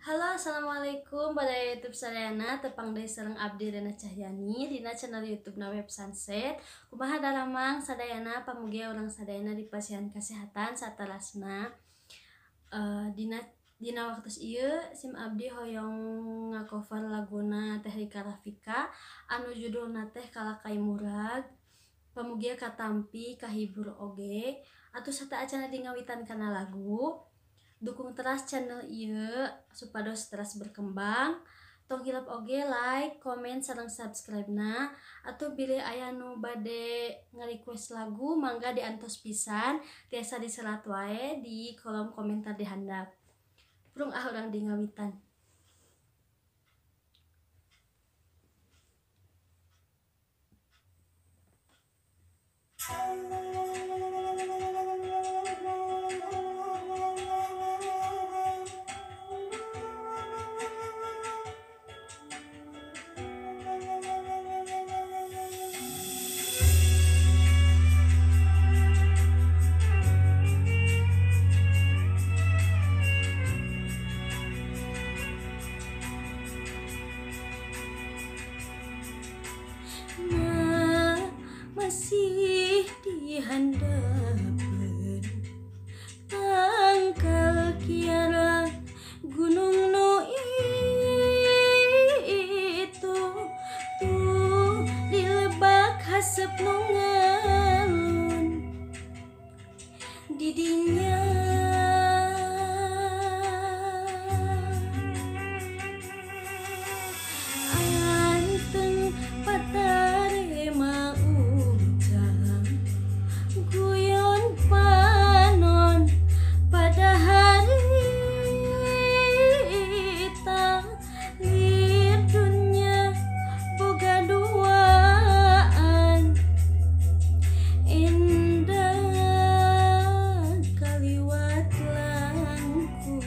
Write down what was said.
Halo, assalamualaikum pada YouTube sadayana tepang deui sareng abdi Rena Cahyani dina channel YouTube na Web Sunset. Kumaha daramang sadayana pamugia urang sadayana di pasihan kesehatan saterasna. Dina dina waktu ieu sim abdi hoyong ngacover laguna Teh Rika Rafika anu judulna teh Kalakai Murag. Pamugia katampi kahibur oge atuh sata acana dingawitan kana lagu. Dukung teras channel ieu supados teras berkembang. Tong hilap oge like, komen, sareng subscribe na. Atau bilih aya nu bade nge-request lagu mangga diantos pisan tiasa diserat wae di kolom komentar di handap. Prung urang dingawitan. Masih dihandapeun tangkal kiara gunung nu itu tuh dilebak hasep nu ngalun didinya anteng patare maucang guyon panon pada harita lir dunya boga duaan indah kaliwat langkung.